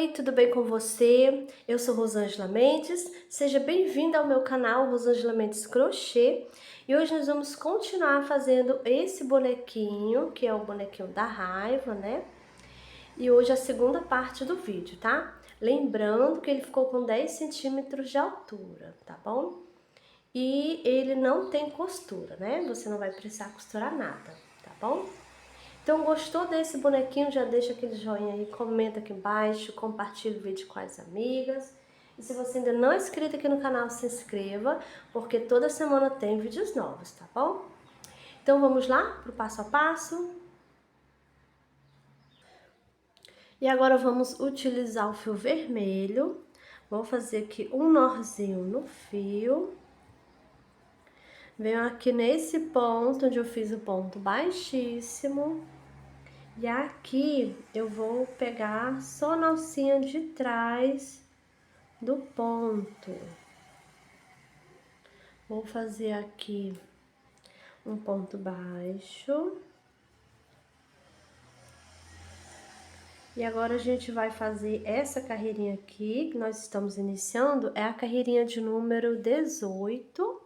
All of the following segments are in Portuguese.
Oi, tudo bem com você? Eu sou Rosângela Mendes, seja bem-vinda ao meu canal Rosângela Mendes Crochê. E hoje nós vamos continuar fazendo esse bonequinho, que é o bonequinho da raiva, né? E hoje é a segunda parte do vídeo, tá? Lembrando que ele ficou com 10 centímetros de altura, tá bom? E ele não tem costura, né? Você não vai precisar costurar nada, tá bom? Então, gostou desse bonequinho? Já deixa aquele joinha aí, comenta aqui embaixo, compartilha o vídeo com as amigas. E se você ainda não é inscrito aqui no canal, se inscreva, porque toda semana tem vídeos novos, tá bom? Então, vamos lá pro passo a passo? E agora vamos utilizar o fio vermelho. Vou fazer aqui um nozinho no fio. Venho aqui nesse ponto onde eu fiz o ponto baixíssimo. E aqui eu vou pegar só na alcinha de trás do ponto. Vou fazer aqui um ponto baixo. E agora a gente vai fazer essa carreirinha aqui, que nós estamos iniciando, é a carreirinha de número 18.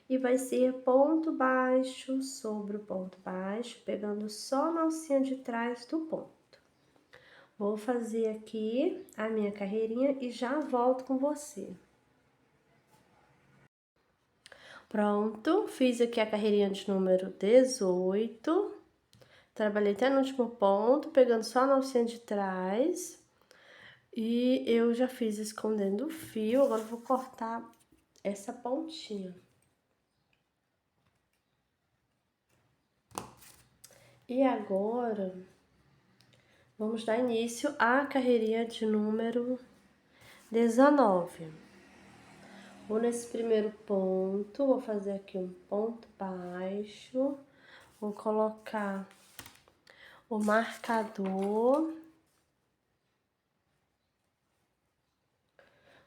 E vai ser ponto baixo sobre o ponto baixo, pegando só na alcinha de trás do ponto. Vou fazer aqui a minha carreirinha e já volto com você. Pronto, fiz aqui a carreirinha de número 18. Trabalhei até no último ponto, pegando só na alcinha de trás. E eu já fiz escondendo o fio, agora eu vou cortar essa pontinha. E agora, vamos dar início à carreirinha de número 19. Vou nesse primeiro ponto, vou fazer aqui um ponto baixo, vou colocar o marcador,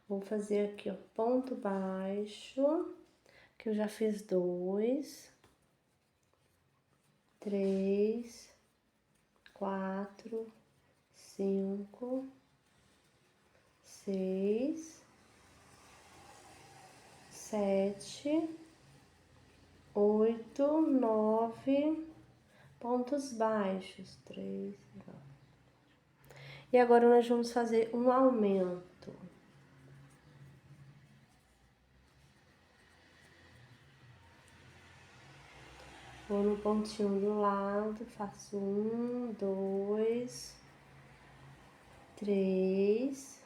vou fazer aqui, ó, ponto baixo, que eu já fiz 2, 3, 4, 5, 6, 7, 8, 9 pontos baixos, 3, 9. E agora nós vamos fazer um aumento. Vou no pontinho do lado, faço 1, 2, 3,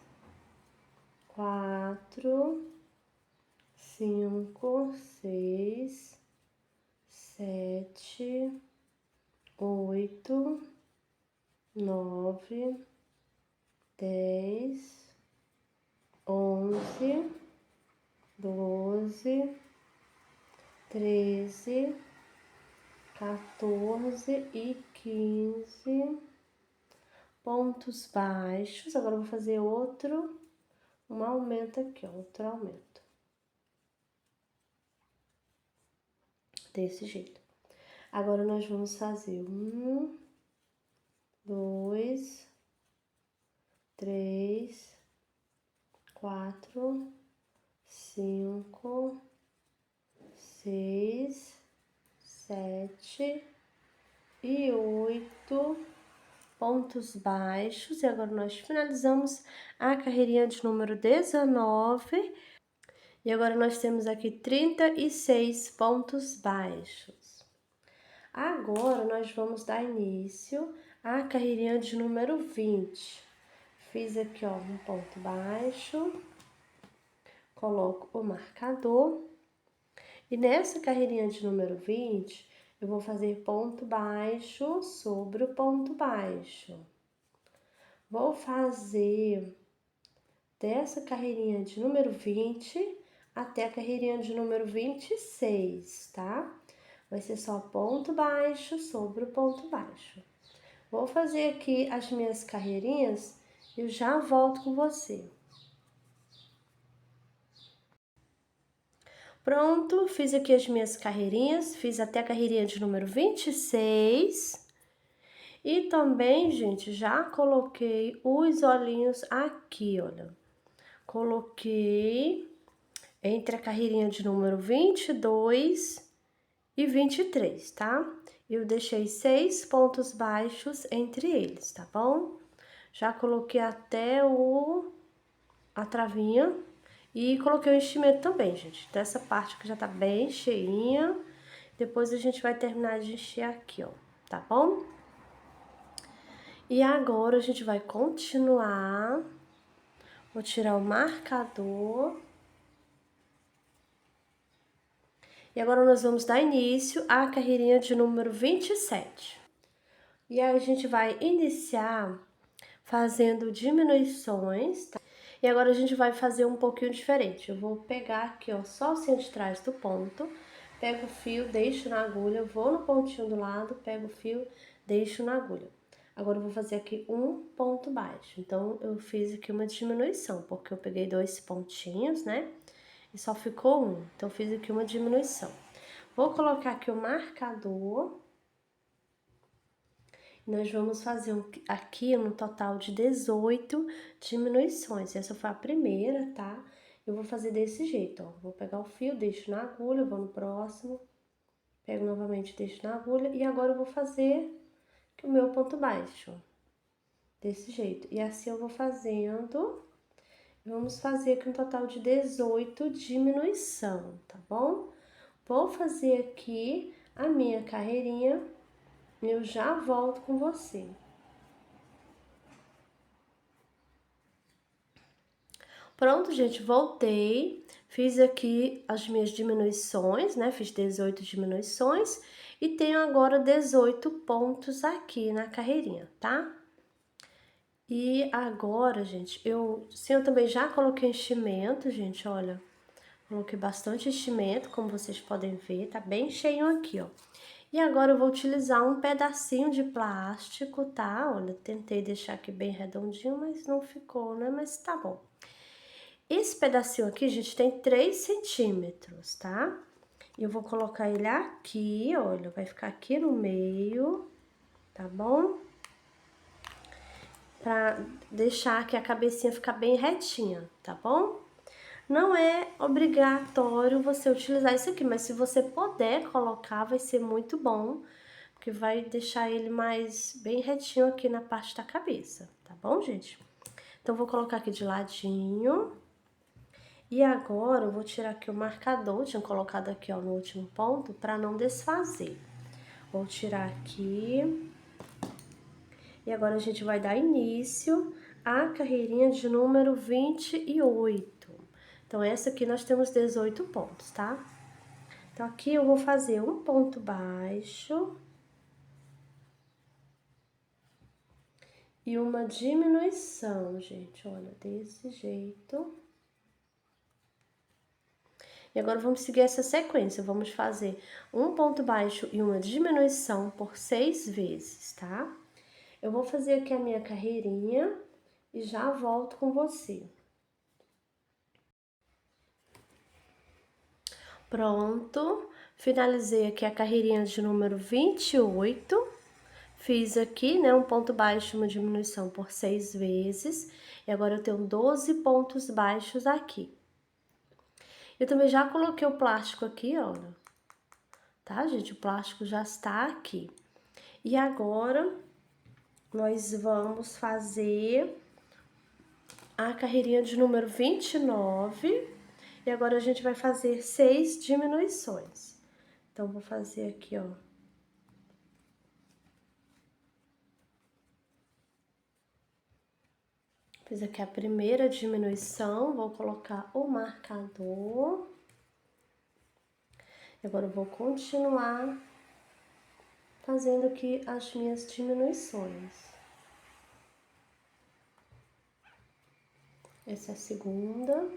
4, 5, 6, 7, 8, 9, 10, 11, 12, 13, 14 e 15 pontos baixos. Agora eu vou fazer um aumento aqui, ó, outro aumento. Desse jeito. Agora nós vamos fazer 1, 2, 3, 4, 5, 6, 7 e 8 pontos baixos. E agora nós finalizamos a carreirinha de número 19. E agora nós temos aqui 36 pontos baixos. Agora nós vamos dar início à carreirinha de número 20. Fiz aqui, ó, um ponto baixo, coloco o marcador. E nessa carreirinha de número 20, eu vou fazer ponto baixo sobre o ponto baixo. Vou fazer dessa carreirinha de número 20 até a carreirinha de número 26, tá? Vai ser só ponto baixo sobre o ponto baixo. Vou fazer aqui as minhas carreirinhas e eu já volto com você. Pronto, fiz aqui as minhas carreirinhas, fiz até a carreirinha de número 26. E também, gente, já coloquei os olhinhos aqui, olha. Coloquei entre a carreirinha de número 22 e 23, tá? Eu deixei 6 pontos baixos entre eles, tá bom? Já coloquei até a travinha e coloquei o enchimento também, gente. Dessa parte que já tá bem cheinha. Depois a gente vai terminar de encher aqui, ó, tá bom? E agora a gente vai continuar. Vou tirar o marcador. E agora nós vamos dar início à carreirinha de número 27. E aí a gente vai iniciar fazendo diminuições, tá? E agora a gente vai fazer um pouquinho diferente. Eu vou pegar aqui, ó, só o centro de trás do ponto, pego o fio, deixo na agulha, vou no pontinho do lado, pego o fio, deixo na agulha. Agora eu vou fazer aqui um ponto baixo. Então, eu fiz aqui uma diminuição, porque eu peguei 2 pontinhos, né? E só ficou um. Então, eu fiz aqui uma diminuição. Vou colocar aqui o marcador. Nós vamos fazer aqui um total de 18 diminuições. Essa foi a primeira, tá? Eu vou fazer desse jeito, ó. Vou pegar o fio, deixo na agulha, vou no próximo. Pego novamente, deixo na agulha. E agora eu vou fazer o meu ponto baixo. Desse jeito. E assim eu vou fazendo. Vamos fazer aqui um total de 18 diminuição, tá bom? Vou fazer aqui a minha carreirinha. Eu já volto com você. Pronto, gente, voltei. Fiz aqui as minhas diminuições, né? Fiz 18 diminuições e tenho agora 18 pontos aqui na carreirinha, tá? E agora, gente, eu também já coloquei enchimento, gente, olha. Coloquei bastante enchimento, como vocês podem ver, tá bem cheio aqui, ó. E agora eu vou utilizar um pedacinho de plástico, tá? Olha, tentei deixar aqui bem redondinho, mas não ficou, né? Mas tá bom. Esse pedacinho aqui, gente, tem 3 centímetros, tá? Eu vou colocar ele aqui, olha, vai ficar aqui no meio, tá bom? Pra deixar que a cabecinha ficar bem retinha, tá bom? Não é obrigatório você utilizar isso aqui, mas se você puder colocar, vai ser muito bom, porque vai deixar ele mais bem retinho aqui na parte da cabeça, tá bom, gente? Então, vou colocar aqui de ladinho. E agora, eu vou tirar aqui o marcador, tinha colocado aqui, ó, no último ponto, pra não desfazer. Vou tirar aqui. E agora, a gente vai dar início à carreirinha de número 28. Então, essa aqui nós temos 18 pontos, tá? Então, aqui eu vou fazer um ponto baixo e uma diminuição, gente, olha, desse jeito. E agora, vamos seguir essa sequência, vamos fazer um ponto baixo e uma diminuição por 6 vezes, tá? Eu vou fazer aqui a minha carreirinha e já volto com você. Pronto, finalizei aqui a carreirinha de número 28. Fiz aqui, né, um ponto baixo, uma diminuição por 6 vezes. E agora eu tenho 12 pontos baixos aqui. Eu também já coloquei o plástico aqui, olha. Tá, gente? O plástico já está aqui. E agora, nós vamos fazer a carreirinha de número 29. E agora, a gente vai fazer 6 diminuições. Então, vou fazer aqui, ó. Fiz aqui a primeira diminuição, vou colocar o marcador. Agora eu vou continuar fazendo aqui as minhas diminuições. Essa é a segunda.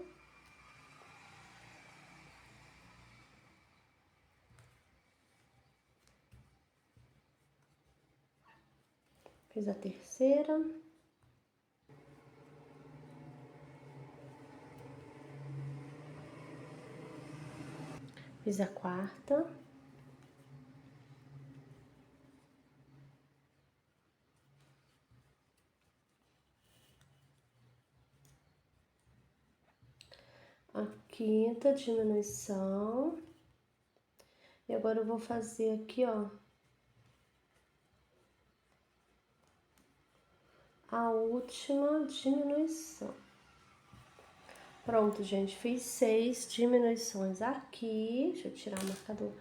Fiz a terceira. Fiz a quarta. a quinta diminuição. E agora eu vou fazer aqui, ó, a última diminuição. Pronto, gente, fiz 6 diminuições aqui. Deixa eu tirar o marcador.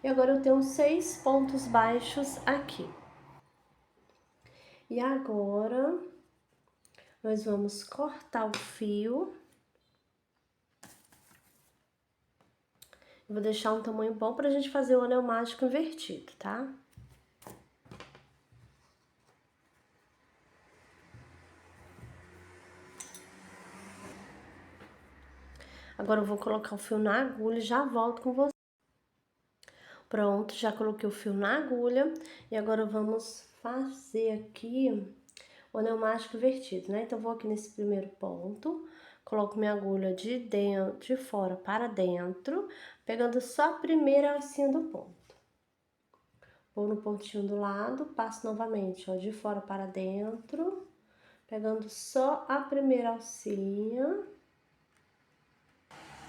E agora eu tenho 6 pontos baixos aqui. E agora, nós vamos cortar o fio. Eu vou deixar um tamanho bom pra gente fazer o anel mágico invertido, tá? Agora eu vou colocar o fio na agulha e já volto com você. Pronto, já coloquei o fio na agulha e agora vamos fazer aqui o anel mágico invertido, né? Então, vou aqui nesse primeiro ponto, coloco minha agulha de fora para dentro, pegando só a primeira alcinha do ponto. Vou no pontinho do lado, passo novamente, ó, de fora para dentro, pegando só a primeira alcinha.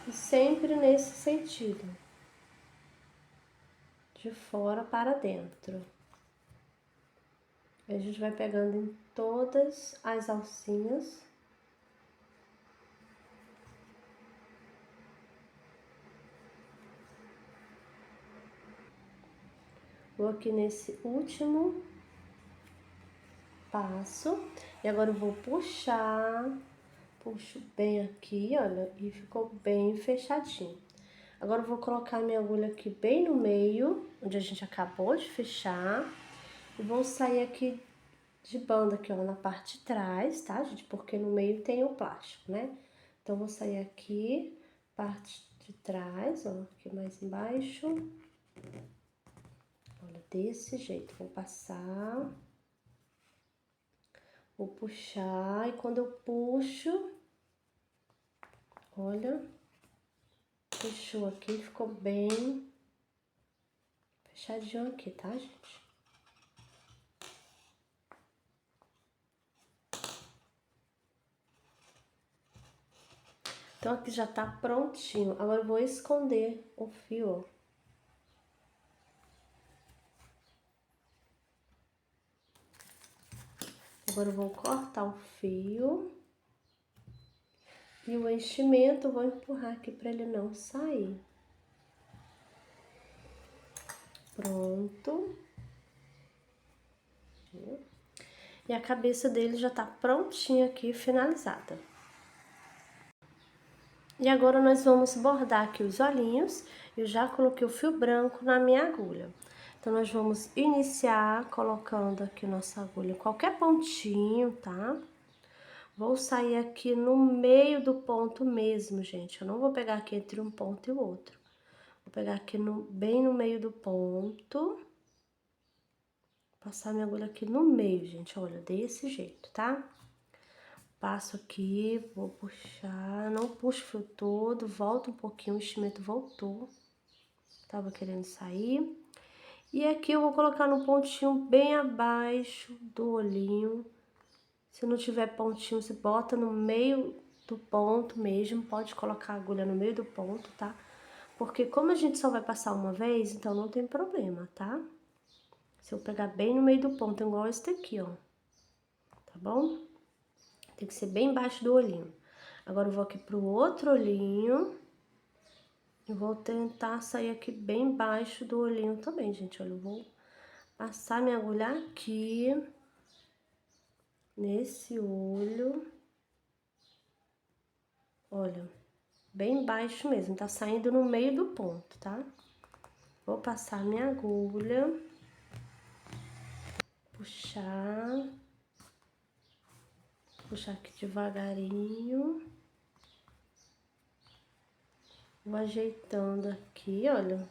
E sempre nesse sentido, de fora para dentro. A gente vai pegando em todas as alcinhas. Vou aqui nesse último passo. E agora eu vou puxar, puxo bem aqui, olha, e ficou bem fechadinho. Agora eu vou colocar minha agulha aqui bem no meio, onde a gente acabou de fechar. E vou sair aqui de banda aqui, ó, na parte de trás, tá, gente? Porque no meio tem o plástico, né? Então, vou sair aqui, parte de trás, ó, aqui mais embaixo. Olha, desse jeito, vou passar, vou puxar, e quando eu puxo, olha, fechou aqui, ficou bem fechadinho aqui, tá, gente? Então, aqui já tá prontinho. Agora, eu vou esconder o fio, ó. Agora, eu vou cortar o fio. E o enchimento, eu vou empurrar aqui pra ele não sair. Pronto. E a cabeça dele já tá prontinha aqui, finalizada. E agora nós vamos bordar aqui os olhinhos. Eu já coloquei o fio branco na minha agulha. Então, nós vamos iniciar colocando aqui nossa agulha em qualquer pontinho, tá? Vou sair aqui no meio do ponto mesmo, gente. Eu não vou pegar aqui entre um ponto e o outro. Vou pegar aqui bem no meio do ponto. Passar minha agulha aqui no meio, gente, olha, desse jeito, tá? Passo aqui, vou puxar, não puxo o fio todo, volta um pouquinho, o enchimento voltou. Tava querendo sair. E aqui eu vou colocar no pontinho bem abaixo do olhinho. Se não tiver pontinho, você bota no meio do ponto mesmo, pode colocar a agulha no meio do ponto, tá? Porque como a gente só vai passar uma vez, então não tem problema, tá? Se eu pegar bem no meio do ponto, igual esse daqui, ó. Tá bom? Tem que ser bem embaixo do olhinho. Agora eu vou aqui pro outro olhinho. E vou tentar sair aqui bem embaixo do olhinho também, gente. Olha, eu vou passar minha agulha aqui. Nesse olho. Olha, bem baixo mesmo. Tá saindo no meio do ponto, tá? Vou passar minha agulha. Puxar. Puxar aqui devagarinho. Vou ajeitando aqui, olha.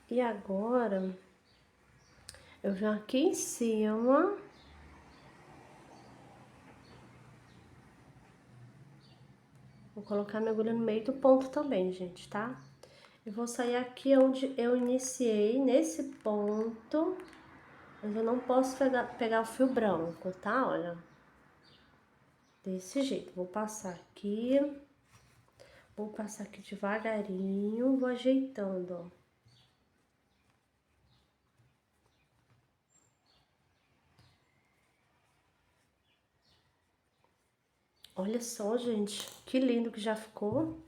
E agora, eu venho aqui em cima. Vou colocar minha agulha no meio do ponto também, gente, tá? Eu vou sair aqui onde eu iniciei, nesse ponto. Mas eu não posso pegar o fio branco, tá? Olha. Desse jeito. Vou passar aqui. Vou passar aqui devagarinho, vou ajeitando, ó. Olha só, gente, que lindo que já ficou.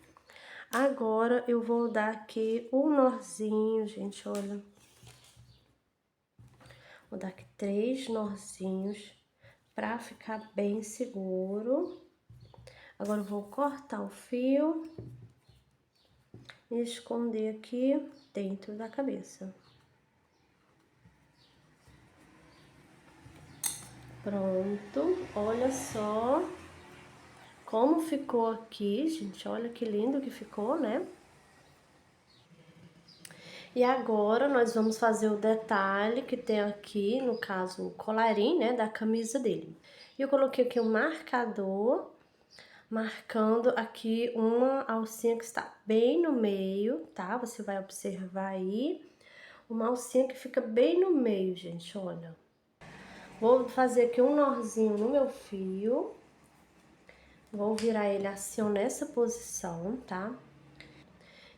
Agora, eu vou dar aqui um nozinho, gente, olha. Vou dar aqui 3 nozinhos pra ficar bem seguro. Agora, eu vou cortar o fio e esconder aqui dentro da cabeça. Pronto, olha só como ficou aqui, gente, olha que lindo que ficou, né? E agora, nós vamos fazer o detalhe que tem aqui, no caso, o colarinho, né, da camisa dele. E eu coloquei aqui um marcador, marcando aqui uma alcinha que está bem no meio, tá? Você vai observar aí, uma alcinha que fica bem no meio, gente, olha. Vou fazer aqui um nozinho no meu fio, vou virar ele assim, ó, nessa posição, tá?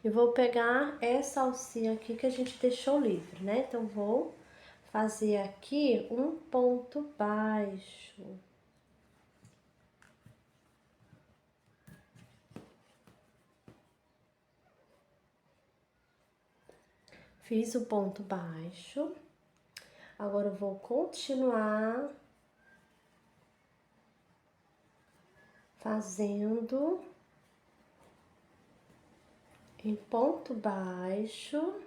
E vou pegar essa alcinha aqui que a gente deixou livre, né? Então, vou fazer aqui um ponto baixo. Fiz o ponto baixo. Agora, eu vou continuar fazendo em ponto baixo,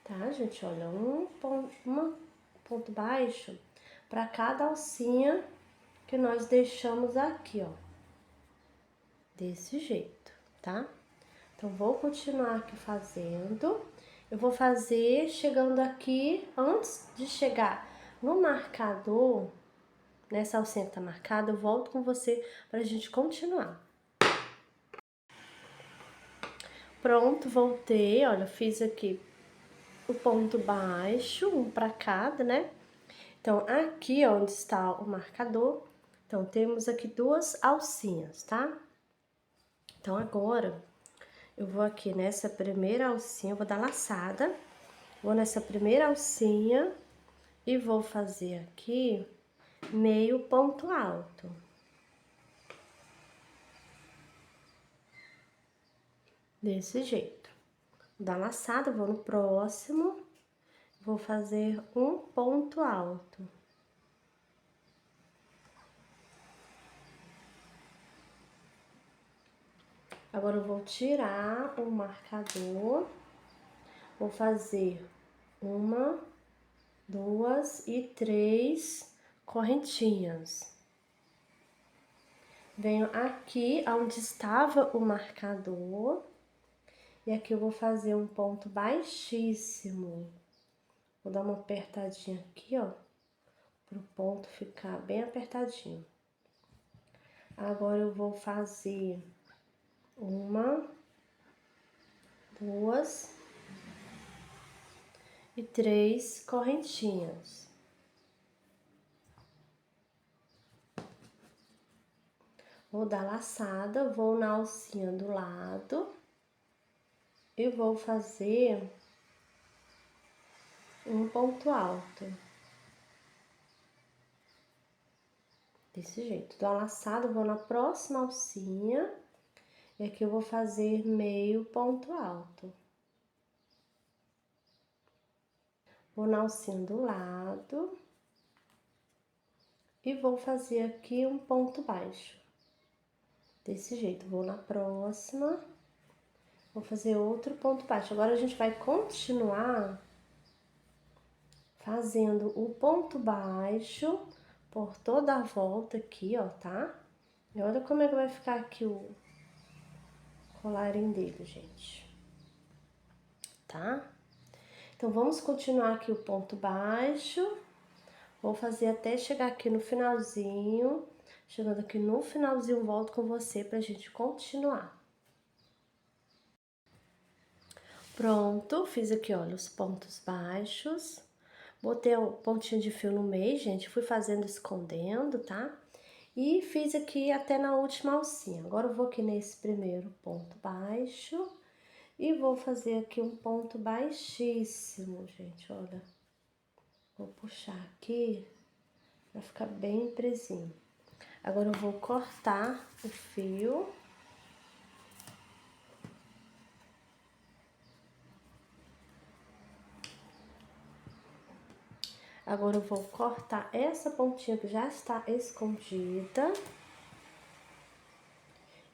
tá, gente? Olha, um ponto baixo para cada alcinha que nós deixamos aqui, ó. Desse jeito, tá? Então, vou continuar aqui fazendo. Eu vou fazer chegando aqui, antes de chegar no marcador, nessa alcinha que tá marcada, eu volto com você pra gente continuar. Pronto, voltei, olha, fiz aqui o ponto baixo, um pra cada, né? Então, aqui onde está o marcador, então, temos aqui 2 alcinhas, tá? Então, agora, eu vou aqui nessa primeira alcinha, eu vou dar laçada, vou nessa primeira alcinha e vou fazer aqui meio ponto alto. Desse jeito. Vou dar laçada, vou no próximo, vou fazer um ponto alto. Agora, eu vou tirar o marcador, vou fazer 1, 2 e 3 correntinhas. Venho aqui onde estava o marcador e aqui eu vou fazer um ponto baixíssimo. Vou dar uma apertadinha aqui, ó, pro ponto ficar bem apertadinho. Agora, eu vou fazer 1, 2 e 3 correntinhas. Vou dar laçada, vou na alcinha do lado e vou fazer um ponto alto. Desse jeito. Dou a laçada, vou na próxima alcinha e aqui eu vou fazer meio ponto alto. Vou na alcinha do lado e vou fazer aqui um ponto baixo. Desse jeito, vou na próxima, vou fazer outro ponto baixo. Agora, a gente vai continuar fazendo o ponto baixo por toda a volta aqui, ó, tá? E olha como é que vai ficar aqui o colarinho dele, gente. Tá? Então, vamos continuar aqui o ponto baixo. Vou fazer até chegar aqui no finalzinho. Chegando aqui no finalzinho, volto com você pra gente continuar. Pronto, fiz aqui, olha, os pontos baixos. Botei o pontinho de fio no meio, gente, fui fazendo escondendo, tá? E fiz aqui até na última alcinha. Agora eu vou aqui nesse primeiro ponto baixo e vou fazer aqui um ponto baixíssimo, gente, olha. Vou puxar aqui pra ficar bem presinho. Agora eu vou cortar o fio. Agora eu vou cortar essa pontinha que já está escondida.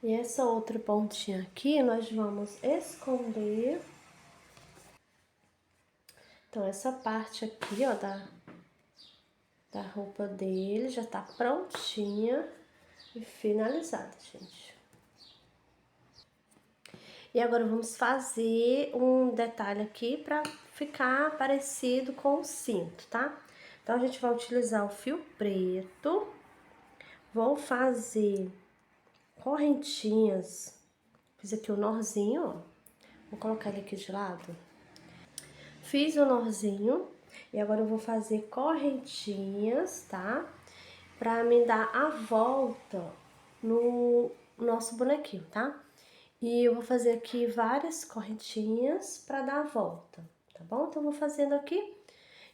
E essa outra pontinha aqui nós vamos esconder. Então, essa parte aqui, ó, da roupa dele já tá prontinha e finalizada, gente. E agora vamos fazer um detalhe aqui pra ficar parecido com o cinto, tá? Então, a gente vai utilizar o fio preto. Vou fazer correntinhas. Fiz aqui o norzinho, ó. Vou colocar ele aqui de lado. Fiz o norzinho e agora eu vou fazer correntinhas, tá? Pra me dar a volta no nosso bonequinho, tá? E eu vou fazer aqui várias correntinhas pra dar a volta, tá bom? Então, eu vou fazendo aqui,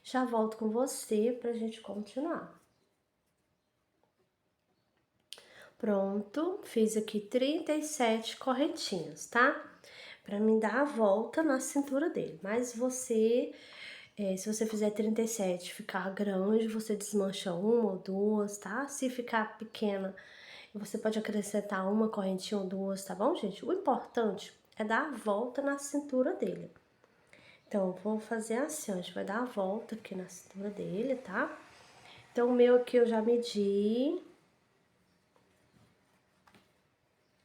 já volto com você pra gente continuar. Pronto, fiz aqui 37 correntinhas, tá? Pra me dar a volta na cintura dele. Mas você, se você fizer 37 ficar grande, você desmancha uma ou duas, tá? Se ficar pequena, você pode acrescentar uma correntinha ou duas, tá bom, gente? O importante é dar a volta na cintura dele. Então, eu vou fazer assim, ó, a gente vai dar a volta aqui na cintura dele, tá? Então, o meu aqui eu já medi.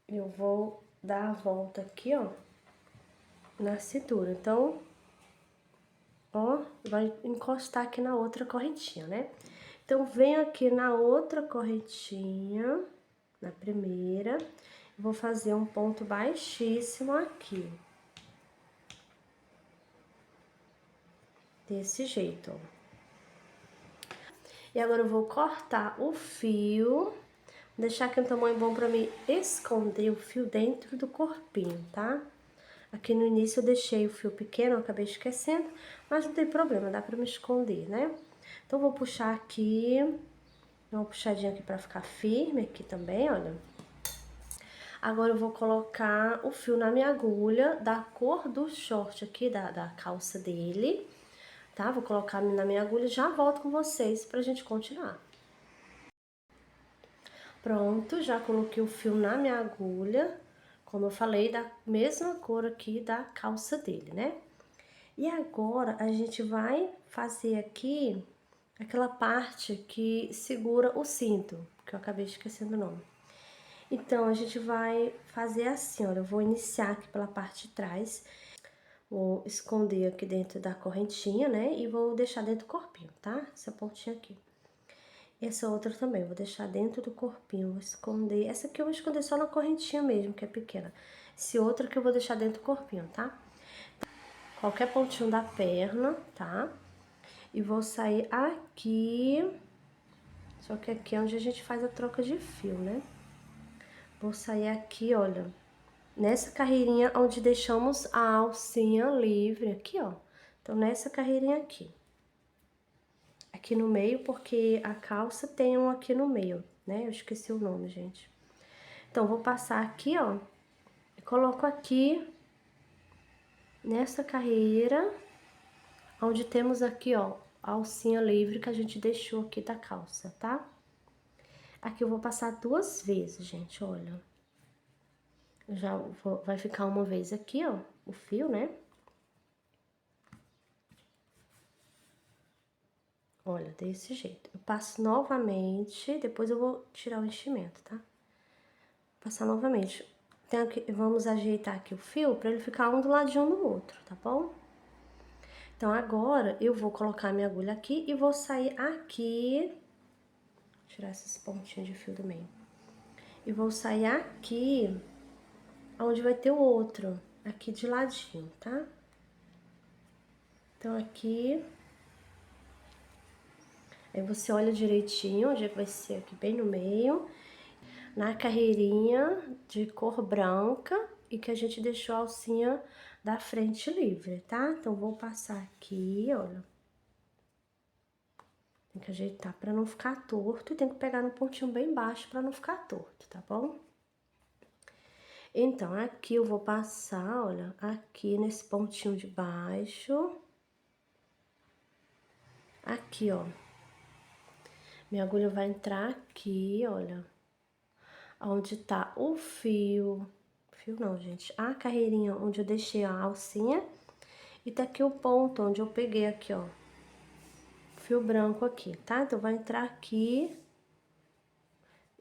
Eu vou dar a volta aqui, ó, na cintura. Então, ó, vai encostar aqui na outra correntinha, né? Então, venho aqui na outra correntinha, na primeira, vou fazer um ponto baixíssimo aqui. Desse jeito, ó. E agora eu vou cortar o fio, deixar aqui um tamanho bom pra mim esconder o fio dentro do corpinho, tá? Aqui no início eu deixei o fio pequeno, eu acabei esquecendo, mas não tem problema, dá pra me esconder, né? Então, vou puxar aqui, dá uma puxadinha aqui pra ficar firme aqui também, olha. Agora eu vou colocar o fio na minha agulha da cor do short aqui, da calça dele, tá? Vou colocar na minha agulha e já volto com vocês pra gente continuar. Pronto, já coloquei o fio na minha agulha, como eu falei, da mesma cor aqui da calça dele, né? E agora, a gente vai fazer aqui aquela parte que segura o cinto, que eu acabei esquecendo o nome. Então, a gente vai fazer assim, olha, eu vou iniciar aqui pela parte de trás, vou esconder aqui dentro da correntinha, né, e vou deixar dentro do corpinho, tá? Essa pontinha aqui. Essa outra também, vou deixar dentro do corpinho, vou esconder, essa aqui eu vou esconder só na correntinha mesmo, que é pequena. Esse outro que eu vou deixar dentro do corpinho, tá? Qualquer pontinho da perna, tá? E vou sair aqui, só que aqui é onde a gente faz a troca de fio, né? Vou sair aqui, olha, nessa carreirinha onde deixamos a alcinha livre, aqui, ó. Então, nessa carreirinha aqui. Aqui no meio, porque a calça tem um aqui no meio, né? Eu esqueci o nome, gente. Então, vou passar aqui, ó, e coloco aqui, nessa carreira, onde temos aqui, ó, a alcinha livre que a gente deixou aqui da calça, tá? Aqui eu vou passar 2 vezes, gente, olha. Vai ficar uma vez aqui, ó, o fio, né? Olha, desse jeito. Eu passo novamente, depois eu vou tirar o enchimento, tá? Passar novamente. Vamos ajeitar aqui o fio pra ele ficar um do ladinho do outro, tá bom? Então, agora, eu vou colocar minha agulha aqui e vou sair aqui. Tirar esses pontinhos de fio do meio. E vou sair aqui, onde vai ter o outro, aqui de ladinho, tá? Então, aqui, Aí você olha direitinho onde é que vai ser, aqui bem no meio, na carreirinha de cor branca e que a gente deixou a alcinha da frente livre, tá? Então, vou passar aqui, olha. Tem que ajeitar pra não ficar torto e tem que pegar no pontinho bem baixo pra não ficar torto, tá bom? Então, aqui eu vou passar, olha, aqui nesse pontinho de baixo. Aqui, ó. Minha agulha vai entrar aqui, olha. Onde tá o fio. Fio não, gente. A carreirinha onde eu deixei a alcinha. E tá aqui o ponto onde eu peguei aqui, ó. Fio branco aqui, tá? Então, vai entrar aqui.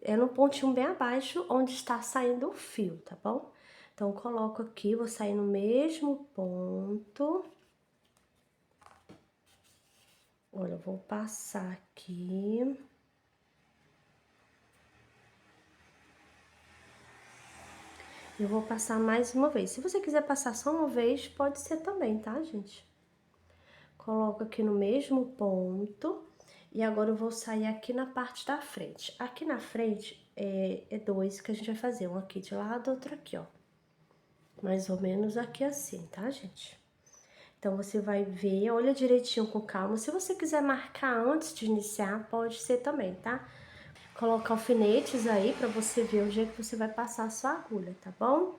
É no pontinho bem abaixo, onde está saindo o fio, tá bom? Então, eu coloco aqui, vou sair no mesmo ponto. Olha, eu vou passar aqui. Eu vou passar mais uma vez. Se você quiser passar só uma vez, pode ser também, tá, gente? Coloco aqui no mesmo ponto. E agora eu vou sair aqui na parte da frente. Aqui na frente é dois que a gente vai fazer. Um aqui de lado, outro aqui, ó. Mais ou menos aqui assim, tá, gente? Então, você vai ver, olha direitinho com calma. Se você quiser marcar antes de iniciar, pode ser também, tá? Coloca alfinetes aí pra você ver o jeito que você vai passar a sua agulha, tá bom?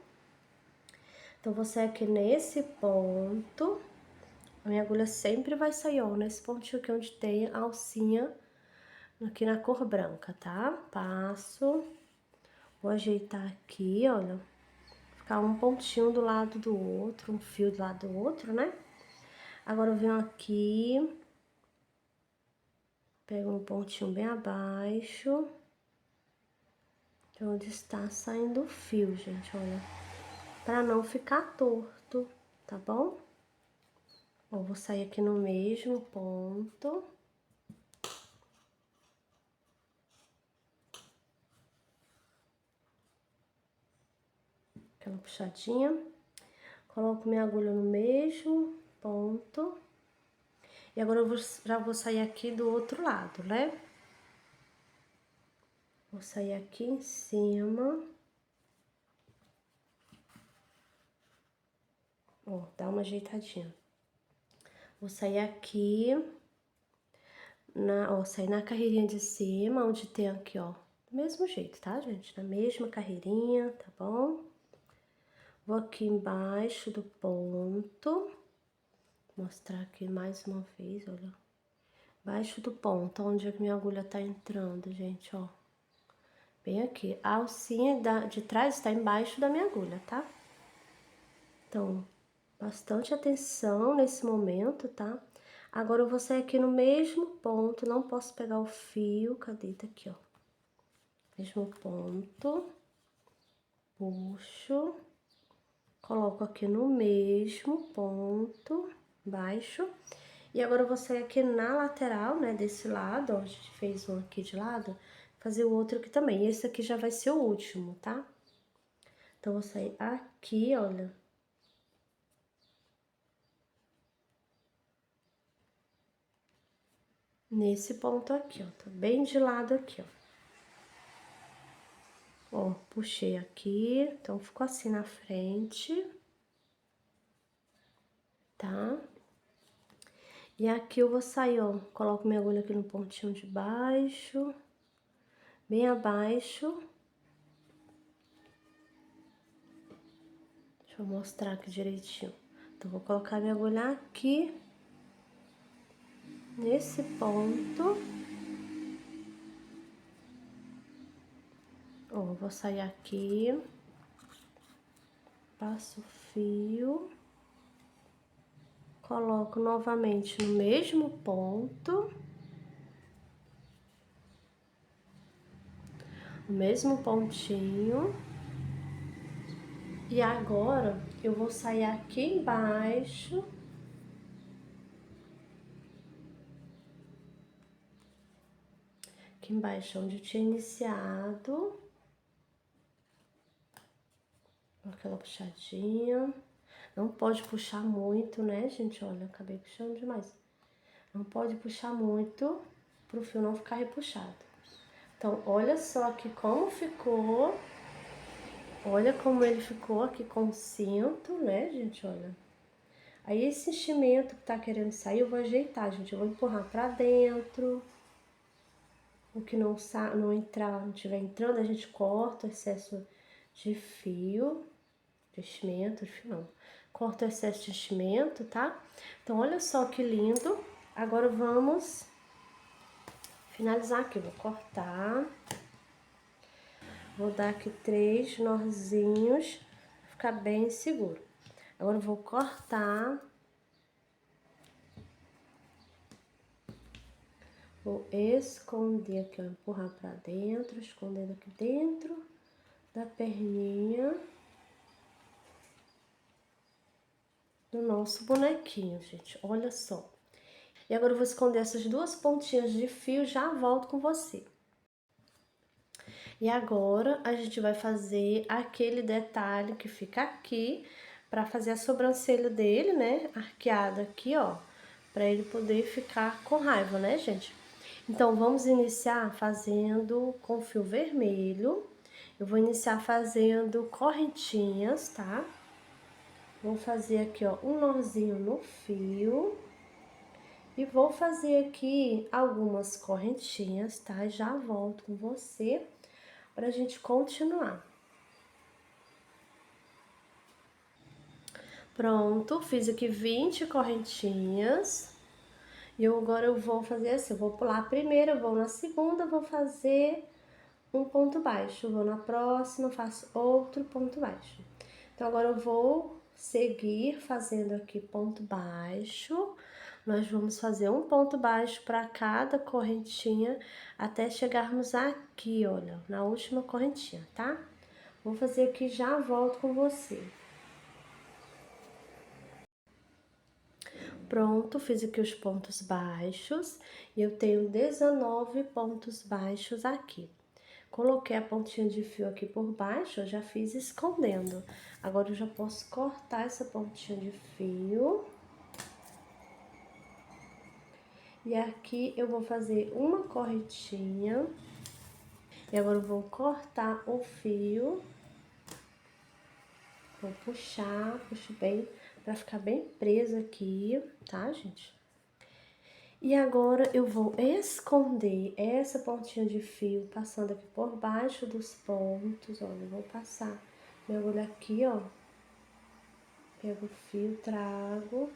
Então, você aqui nesse ponto, a minha agulha sempre vai sair, ó, nesse pontinho aqui onde tem a alcinha, aqui na cor branca, tá? Passo, vou ajeitar aqui, olha, ficar um pontinho do lado do outro, um fio do lado do outro, né? Agora eu venho aqui, pego um pontinho bem abaixo, de onde está saindo o fio, gente, olha, pra não ficar torto, tá bom? Ó, vou sair aqui no mesmo ponto. Aquela puxadinha. Coloco minha agulha no mesmo ponto. E agora eu já vou sair aqui do outro lado, né? Vou sair aqui em cima. Ó, dá uma ajeitadinha. Vou sair aqui, ó, sair na carreirinha de cima, onde tem aqui, ó, do mesmo jeito, tá, gente? Na mesma carreirinha, tá bom? Vou aqui embaixo do ponto, mostrar aqui mais uma vez, olha. Embaixo do ponto, onde a minha agulha tá entrando, gente, ó. Bem aqui. A alcinha de trás está embaixo da minha agulha, tá? Então, bastante atenção nesse momento, tá? Agora, eu vou sair aqui no mesmo ponto, não posso pegar o fio, cadê? Tá aqui, ó. Mesmo ponto, puxo, coloco aqui no mesmo ponto, baixo. E agora, eu vou sair aqui na lateral, né, desse lado, ó, a gente fez um aqui de lado, fazer o outro aqui também. Esse aqui já vai ser o último, tá? Então, vou sair aqui, olha. Nesse ponto aqui, ó, tá bem de lado aqui, ó. Ó, puxei aqui, então ficou assim na frente, tá? E aqui eu vou sair, ó, coloco minha agulha aqui no pontinho de baixo, bem abaixo. Deixa eu mostrar aqui direitinho. Então, vou colocar minha agulha aqui, nesse ponto. Ó, vou sair aqui, passo o fio, coloco novamente no mesmo ponto, no mesmo pontinho. E agora, eu vou sair aqui embaixo. Aqui embaixo, onde eu tinha iniciado. Aquela puxadinha. Não pode puxar muito, né, gente? Olha, acabei puxando demais. Não pode puxar muito. pro fio não ficar repuxado. Então, olha só aqui como ficou. Olha como ele ficou aqui com o cinto, né, gente, olha. Aí, esse enchimento que tá querendo sair, eu vou ajeitar, gente. Eu vou empurrar pra dentro. O que não entrar, não tiver entrando, a gente corta o excesso de fio, de enchimento, de fio não. Corta o excesso de enchimento, tá? Então, olha só que lindo. Agora, vamos finalizar aqui. Vou cortar. Vou dar aqui 3 nozinhos, pra ficar bem seguro. Agora, eu vou cortar. Vou esconder aqui, ó, empurrar pra dentro, escondendo aqui dentro da perninha do nosso bonequinho, gente. Olha só. E agora eu vou esconder essas duas pontinhas de fio, já volto com você. E agora a gente vai fazer aquele detalhe que fica aqui, pra fazer a sobrancelha dele, né, arqueada aqui, ó, pra ele poder ficar com raiva, né, gente? Então, vamos iniciar fazendo com fio vermelho. Eu vou iniciar fazendo correntinhas, tá? Vou fazer aqui, ó, um nozinho no fio. E vou fazer aqui algumas correntinhas, tá? Já volto com você pra gente continuar. Pronto, fiz aqui 20 correntinhas. E agora eu vou fazer assim, eu vou pular a primeira, eu vou na segunda, vou fazer um ponto baixo. Vou na próxima, faço outro ponto baixo. Então, agora eu vou seguir fazendo aqui ponto baixo. Nós vamos fazer um ponto baixo para cada correntinha até chegarmos aqui, olha, na última correntinha, tá? Vou fazer aqui, já volto com você. Pronto, fiz aqui os pontos baixos e eu tenho 19 pontos baixos aqui. Coloquei a pontinha de fio aqui por baixo, eu já fiz escondendo. Agora, eu já posso cortar essa pontinha de fio. E aqui eu vou fazer uma correntinha. E agora eu vou cortar o fio. Vou puxar, puxo bem, pra ficar bem preso aqui, tá, gente? E agora eu vou esconder essa pontinha de fio, passando aqui por baixo dos pontos, olha, eu vou passar meu agulha aqui, ó. Pego o fio, trago,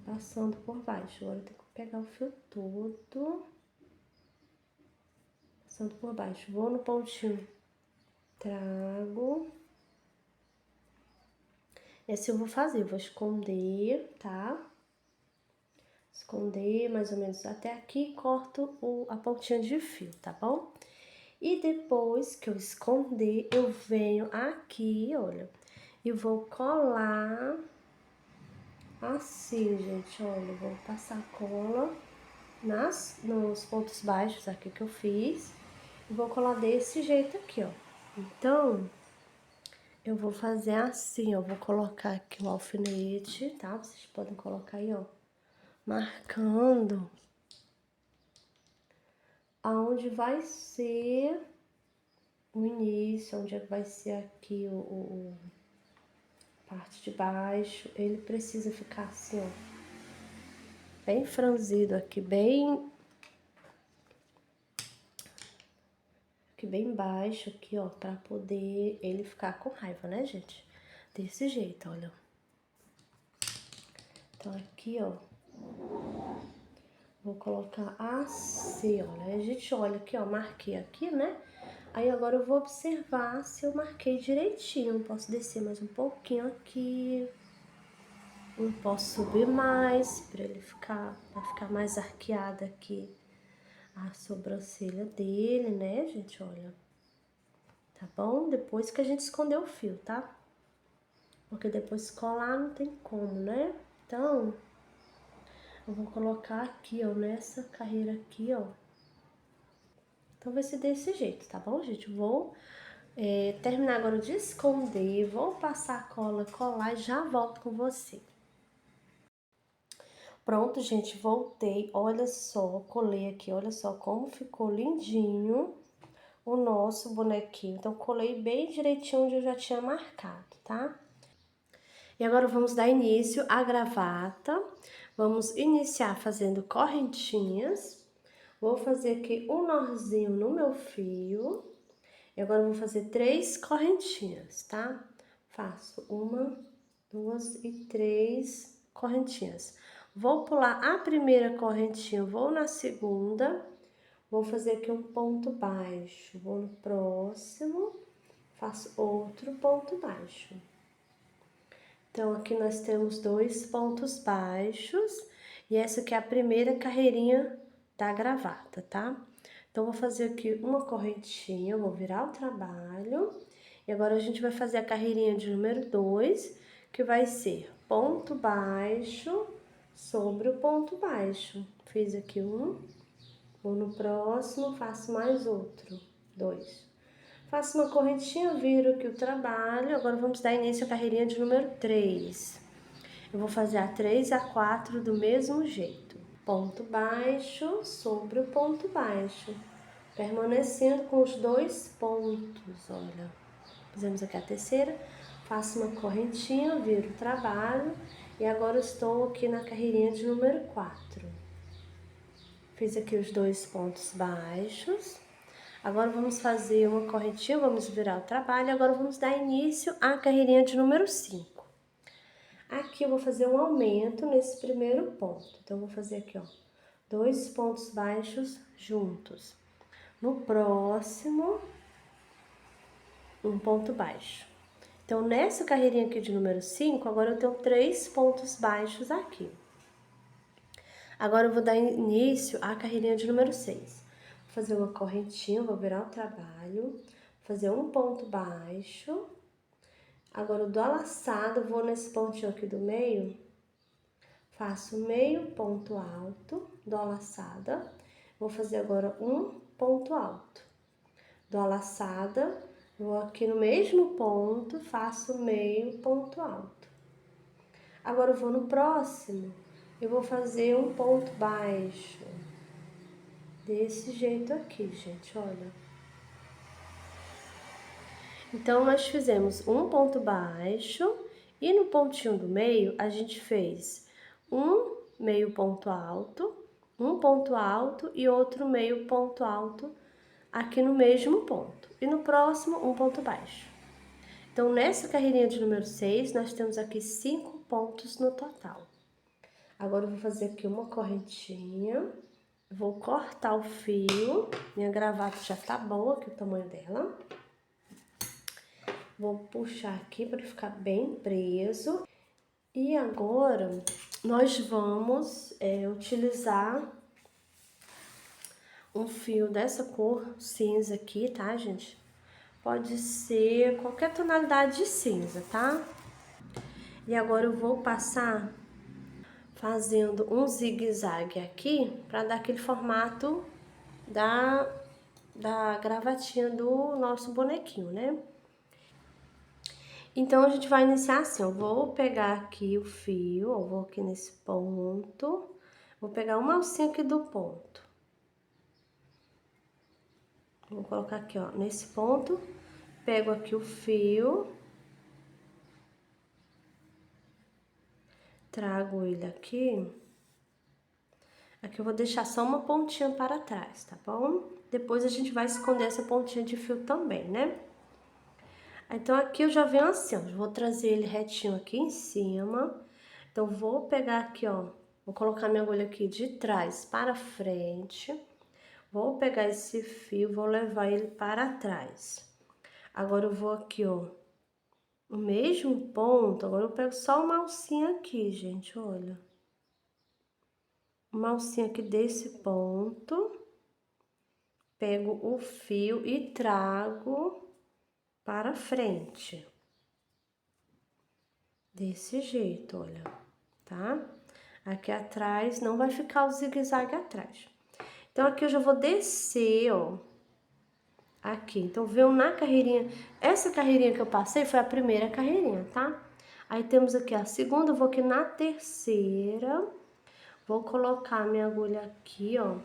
passando por baixo. Agora eu tenho que pegar o fio todo, passando por baixo. Vou no pontinho, trago. Esse eu vou fazer, vou esconder, tá? Esconder mais ou menos até aqui, corto a pontinha de fio, tá bom? E depois que eu esconder, eu venho aqui, olha, e vou colar assim, gente, olha, eu vou passar cola nos pontos baixos aqui que eu fiz, e vou colar desse jeito aqui, ó. Então, eu vou fazer assim, ó, vou colocar aqui o alfinete, tá? Vocês podem colocar aí, ó, marcando aonde vai ser o início, onde é que vai ser aqui parte de baixo. Ele precisa ficar assim, ó, bem franzido aqui, bem baixo aqui, ó, pra poder ele ficar com raiva, né, gente? Desse jeito, olha. Então, aqui, ó, vou colocar assim, olha. Aí a gente olha aqui, ó, marquei aqui, né? Aí agora eu vou observar se eu marquei direitinho. Posso descer mais um pouquinho aqui. Não posso subir mais pra ele ficar mais arqueada aqui a sobrancelha dele, né, gente? Olha. Tá bom? Depois que a gente esconder o fio, tá? Porque depois colar não tem como, né? Então, eu vou colocar aqui, ó, nessa carreira aqui, ó. Então, vai ser desse jeito, tá bom, gente? Vou terminar agora de esconder, vou passar a cola, colar e já volto com você. Pronto, gente, voltei. Olha só, colei aqui, olha só como ficou lindinho o nosso bonequinho. Então, colei bem direitinho onde eu já tinha marcado, tá? E agora vamos dar início à gravata. Vamos iniciar fazendo correntinhas. Vou fazer aqui um nozinho no meu fio. E agora eu vou fazer 3 correntinhas, tá? Faço 1, 2 e 3 correntinhas. Vou pular a primeira correntinha, vou na segunda, vou fazer aqui um ponto baixo. Vou no próximo, faço outro ponto baixo. Então, aqui nós temos 2 pontos baixos e essa aqui é a primeira carreirinha da gravata, tá? Então, vou fazer aqui uma correntinha, vou virar o trabalho e agora a gente vai fazer a carreirinha de número 2, que vai ser ponto baixo sobre o ponto baixo. Fiz aqui um, vou no próximo, faço mais outro, 2. Faço uma correntinha, viro aqui o trabalho. Agora vamos dar início à carreirinha de número 3. Eu vou fazer a 3 e a 4 do mesmo jeito. Ponto baixo sobre o ponto baixo. Permanecendo com os 2 pontos, olha. Fizemos aqui a terceira. Faço uma correntinha, viro o trabalho. E agora estou aqui na carreirinha de número 4. Fiz aqui os 2 pontos baixos. Agora vamos fazer uma correntinha, vamos virar o trabalho. Agora vamos dar início à carreirinha de número 5. Aqui eu vou fazer um aumento nesse primeiro ponto. Então, eu vou fazer aqui, ó, 2 pontos baixos juntos. No próximo, um ponto baixo. Então, nessa carreirinha aqui de número 5, agora eu tenho 3 pontos baixos aqui. Agora eu vou dar início à carreirinha de número 6. Fazer uma correntinha, vou virar o trabalho, fazer um ponto baixo. Agora eu dou a laçada, vou nesse pontinho aqui do meio, faço meio ponto alto, dou a laçada. Vou fazer agora um ponto alto. Dou a laçada, vou aqui no mesmo ponto, faço meio ponto alto. Agora eu vou no próximo, eu vou fazer um ponto baixo. Desse jeito aqui, gente, olha. Então, nós fizemos um ponto baixo e no pontinho do meio, a gente fez um meio ponto alto, um ponto alto e outro meio ponto alto aqui no mesmo ponto. E no próximo, um ponto baixo. Então, nessa carreirinha de número 6, nós temos aqui 5 pontos no total. Agora, eu vou fazer aqui uma correntinha. Vou cortar o fio, minha gravata já tá boa aqui o tamanho dela. Vou puxar aqui para ficar bem preso. E agora, nós vamos utilizar um fio dessa cor cinza aqui, tá, gente? Pode ser qualquer tonalidade de cinza, tá? E agora eu vou passar fazendo um zigue-zague aqui, para dar aquele formato da gravatinha do nosso bonequinho, né? Então, a gente vai iniciar assim, ó, vou pegar aqui o fio, ó, vou aqui nesse ponto, vou pegar uma alcinha aqui do ponto. Vou colocar aqui, ó, nesse ponto, pego aqui o fio, trago ele aqui. Aqui eu vou deixar só uma pontinha para trás, tá bom? Depois a gente vai esconder essa pontinha de fio também, né? Então, aqui eu já venho assim, ó, vou trazer ele retinho aqui em cima. Então, vou pegar aqui, ó, vou colocar minha agulha aqui de trás para frente. Vou pegar esse fio, vou levar ele para trás. Agora, eu vou aqui, ó, no mesmo ponto, agora eu pego só uma alcinha aqui, gente, olha. Uma alcinha aqui desse ponto. Pego o fio e trago para frente. Desse jeito, olha, tá? Aqui atrás não vai ficar o zigue-zague atrás. Então, aqui eu já vou descer, ó, aqui. Então, veio na carreirinha, essa carreirinha que eu passei foi a primeira carreirinha, tá? Aí, temos aqui a segunda, eu vou aqui na terceira, Vou colocar minha agulha aqui, ó.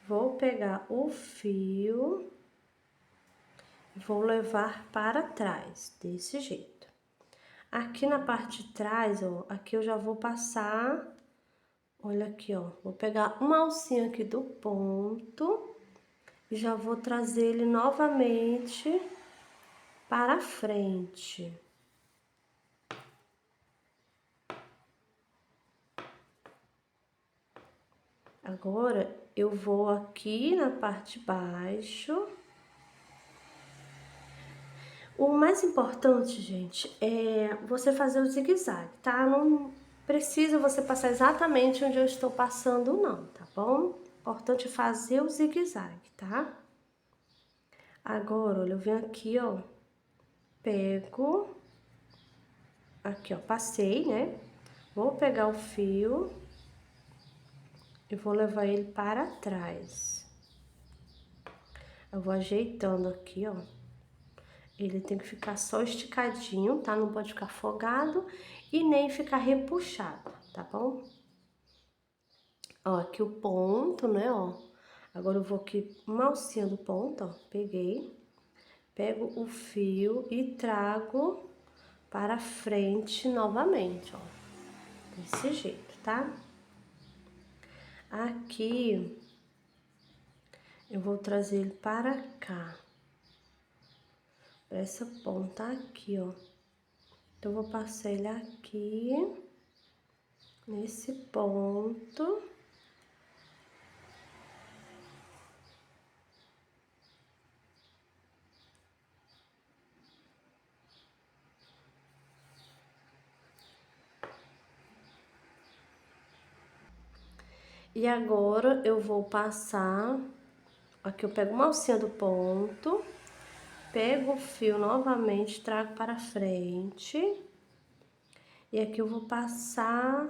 Vou pegar o fio, vou levar para trás, desse jeito. Aqui na parte de trás, ó, aqui eu já vou passar, olha aqui, ó. Vou pegar uma alcinha aqui do ponto e já vou trazer ele novamente para frente. Agora, eu vou aqui na parte de baixo. O mais importante, gente, é você fazer o zigue-zague, tá? Não precisa você passar exatamente onde eu estou passando, não, tá bom? Importante é fazer o zigue-zague, tá? Agora, olha, eu venho aqui, ó, pego, aqui, ó, passei, né? Vou pegar o fio e vou levar ele para trás. Eu vou ajeitando aqui, ó. Ele tem que ficar só esticadinho, tá? Não pode ficar folgado e nem ficar repuxado, tá bom? Ó, aqui o ponto, né, ó. Agora eu vou aqui uma alcinha do ponto, ó. Peguei, pego o fio e trago para frente novamente, ó. Desse jeito, tá? Aqui eu vou trazer ele para cá. Para essa ponta aqui, ó. Então, eu vou passar ele aqui, nesse ponto. E agora, eu vou passar, aqui eu pego uma alcinha do ponto, pego o fio novamente, trago para frente. E aqui eu vou passar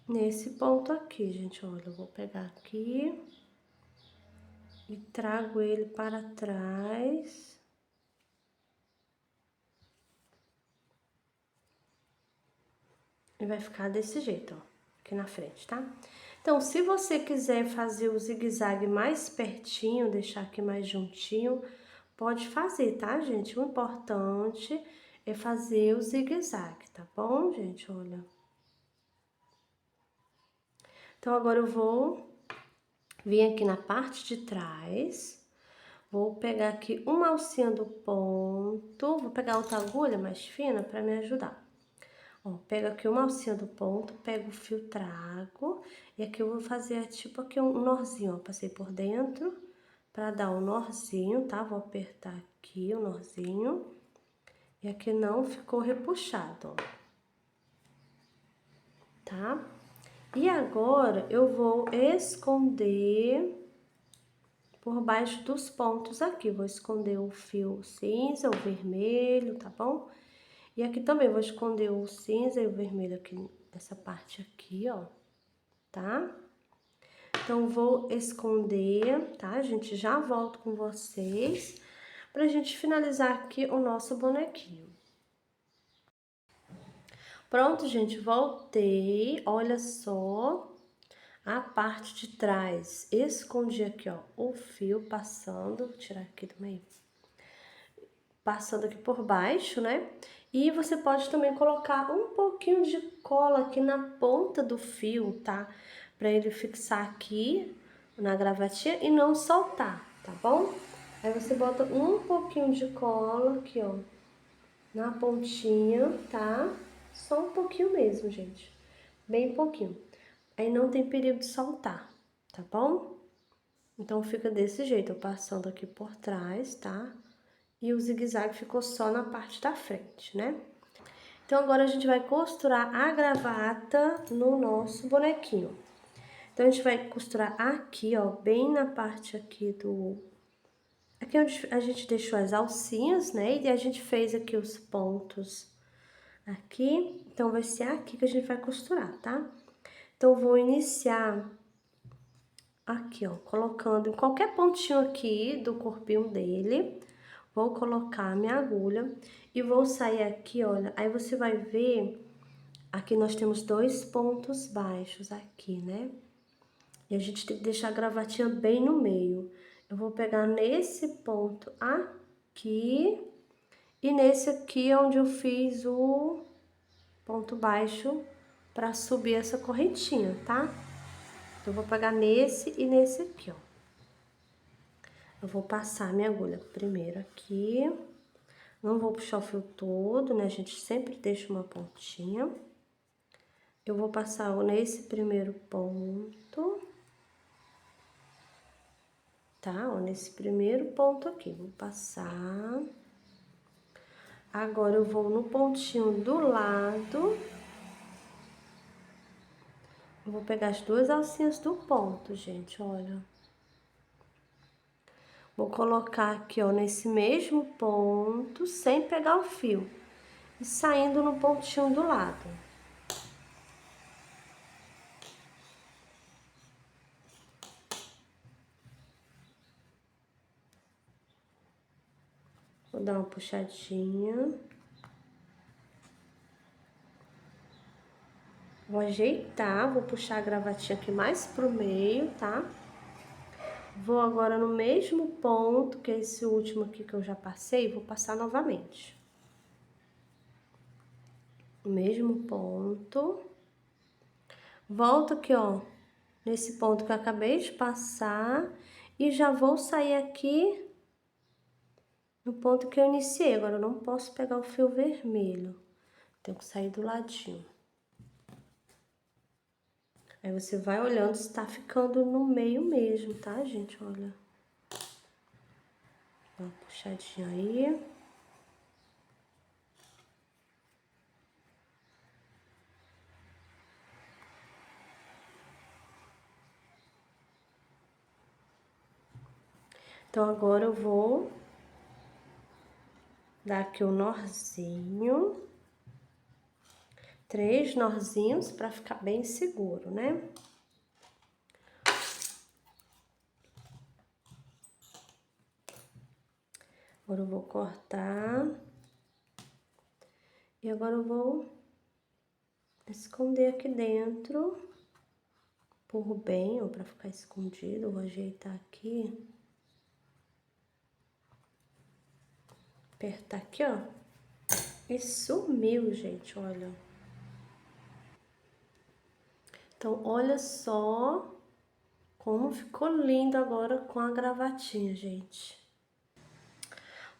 nesse ponto aqui, gente, olha, eu vou pegar aqui e trago ele para trás. E vai ficar desse jeito, ó, aqui na frente, tá? Então, se você quiser fazer o zigue-zague mais pertinho, deixar aqui mais juntinho, pode fazer, tá, gente? O importante é fazer o zigue-zague, tá bom, gente? Olha. Então, agora eu vou vir aqui na parte de trás, vou pegar aqui uma alcinha do ponto, vou pegar outra agulha mais fina para me ajudar. Ó, pego aqui uma alcinha do ponto, pego o fio, trago, e aqui eu vou fazer tipo aqui um nozinho, ó, passei por dentro para dar um nozinho, tá? Vou apertar aqui o nozinho, e aqui não ficou repuxado, ó, tá? E agora eu vou esconder por baixo dos pontos aqui, vou esconder o fio cinza, o vermelho, tá bom? E aqui também vou esconder o cinza e o vermelho aqui, nessa parte aqui, ó, tá? Então, vou esconder, tá, gente? Já volto com vocês pra gente finalizar aqui o nosso bonequinho. Pronto, gente, voltei, olha só a parte de trás. Escondi aqui, ó, o fio passando, vou tirar aqui do meio. Passando aqui por baixo, né? E você pode também colocar um pouquinho de cola aqui na ponta do fio, tá? Pra ele fixar aqui na gravatinha e não soltar, tá bom? Aí você bota um pouquinho de cola aqui, ó, na pontinha, tá? Só um pouquinho mesmo, gente. Bem pouquinho. Aí não tem perigo de soltar, tá bom? Então fica desse jeito, eu passando aqui por trás, tá? E o zigue-zague ficou só na parte da frente, né? Então, agora a gente vai costurar a gravata no nosso bonequinho. Então, a gente vai costurar aqui, ó, bem na parte aqui do... Aqui onde a gente deixou as alcinhas, né? E a gente fez aqui os pontos aqui. Então, vai ser aqui que a gente vai costurar, tá? Então, eu vou iniciar aqui, ó, colocando em qualquer pontinho aqui do corpinho dele. Vou colocar a minha agulha e vou sair aqui, olha, aí você vai ver Aqui nós temos 2 pontos baixos aqui, né? E a gente tem que deixar a gravatinha bem no meio. Eu vou pegar nesse ponto aqui e nesse aqui onde eu fiz o ponto baixo para subir essa correntinha, tá? Então, eu vou pegar nesse e nesse aqui, ó. Eu vou passar minha agulha primeiro aqui. Não vou puxar o fio todo, né? A gente sempre deixa uma pontinha. Eu vou passar nesse primeiro ponto. Tá? Ó, nesse primeiro ponto aqui. Vou passar. Agora, eu vou no pontinho do lado. Eu vou pegar as 2 alcinhas do ponto, gente, olha. Vou colocar aqui, ó, nesse mesmo ponto, sem pegar o fio. E saindo no pontinho do lado. Vou dar uma puxadinha. Vou ajeitar, vou puxar a gravatinha aqui mais pro meio, tá? Vou agora no mesmo ponto, que é esse último aqui que eu já passei, vou passar novamente. O mesmo ponto. Volto aqui, ó, nesse ponto que eu acabei de passar e já vou sair aqui no ponto que eu iniciei. Agora, eu não posso pegar o fio vermelho, tenho que sair do ladinho. Aí, você vai olhando se tá ficando no meio mesmo, tá, gente? Olha. Dá uma puxadinha aí. Então, agora eu vou dar aqui um nozinho. 3 nozinhos pra ficar bem seguro, né? Agora eu vou cortar. E agora eu vou esconder aqui dentro. Empurro bem, ó, pra ficar escondido. Eu vou ajeitar aqui. Apertar aqui, ó. E sumiu, gente, olha. Então, olha só como ficou lindo agora com a gravatinha, gente.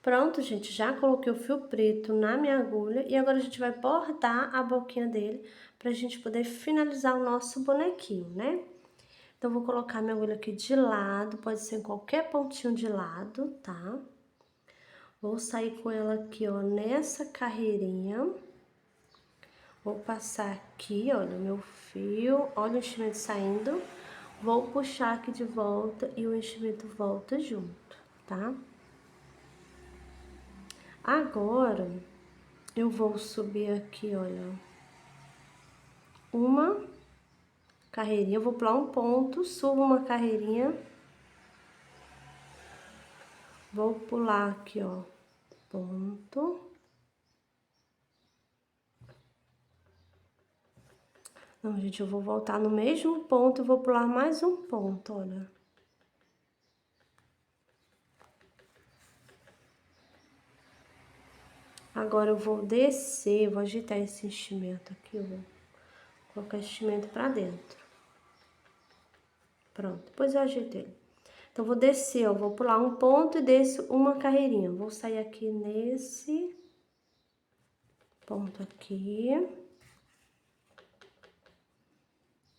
Pronto, gente, já coloquei o fio preto na minha agulha e agora a gente vai bordar a boquinha dele pra gente poder finalizar o nosso bonequinho, né? Então, vou colocar minha agulha aqui de lado, pode ser em qualquer pontinho de lado, tá? Vou sair com ela aqui, ó, nessa carreirinha. Vou passar aqui, olha, o meu fio, olha o enchimento saindo. Vou puxar aqui de volta e o enchimento volta junto, tá? Agora, eu vou subir aqui, olha, uma carreirinha, vou pular um ponto, subo uma carreirinha. Vou pular aqui, ó, ponto. Não, gente, eu vou voltar no mesmo ponto e vou pular mais um ponto, olha. Agora eu vou descer, vou agitar esse enchimento aqui, vou colocar enchimento pra dentro. Pronto, depois eu ajeito ele. Então, vou descer, ó, vou pular um ponto e desço uma carreirinha. Vou sair aqui nesse ponto aqui.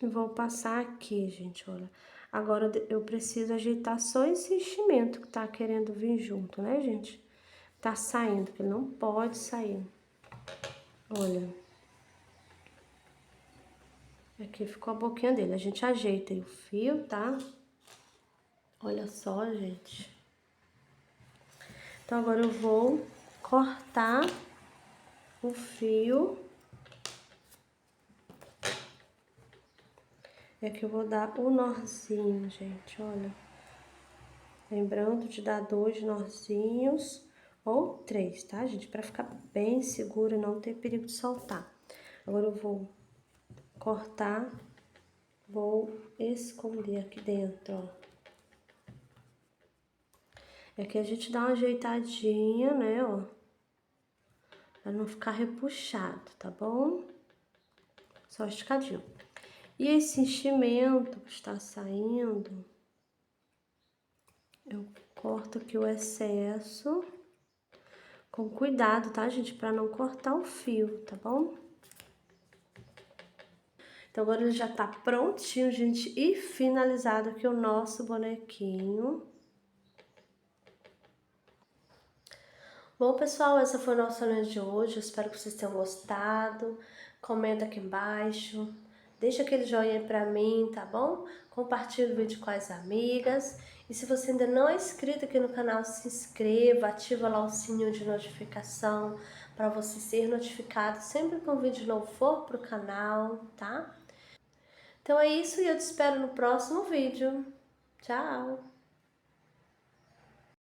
E vou passar aqui, gente, olha. Agora, eu preciso ajeitar só esse enchimento que tá querendo vir junto, né, gente? Tá saindo, porque ele não pode sair. Olha. Aqui ficou a boquinha dele. A gente ajeita aí o fio, tá? Olha só, gente. Então, agora eu vou cortar o fio. E aqui eu vou dar o nozinho, gente, olha. Lembrando de dar 2 nozinhos ou 3, tá, gente? Pra ficar bem seguro e não ter perigo de soltar. Agora eu vou cortar, vou esconder aqui dentro, ó. E aqui a gente dá uma ajeitadinha, né, ó. Pra não ficar repuxado, tá bom? Só esticadinho. E esse enchimento que está saindo, eu corto aqui o excesso. Com cuidado, tá, gente? Pra não cortar o fio, tá bom? Então, agora ele já tá prontinho, gente, e finalizado aqui o nosso bonequinho. Bom, pessoal, essa foi a nossa aula de hoje. Eu espero que vocês tenham gostado. Comenta aqui embaixo. Deixa aquele joinha pra mim, tá bom? Compartilha o vídeo com as amigas. E se você ainda não é inscrito aqui no canal, se inscreva, ativa lá o sininho de notificação para você ser notificado sempre que um vídeo novo for pro canal, tá? Então é isso e eu te espero no próximo vídeo. Tchau!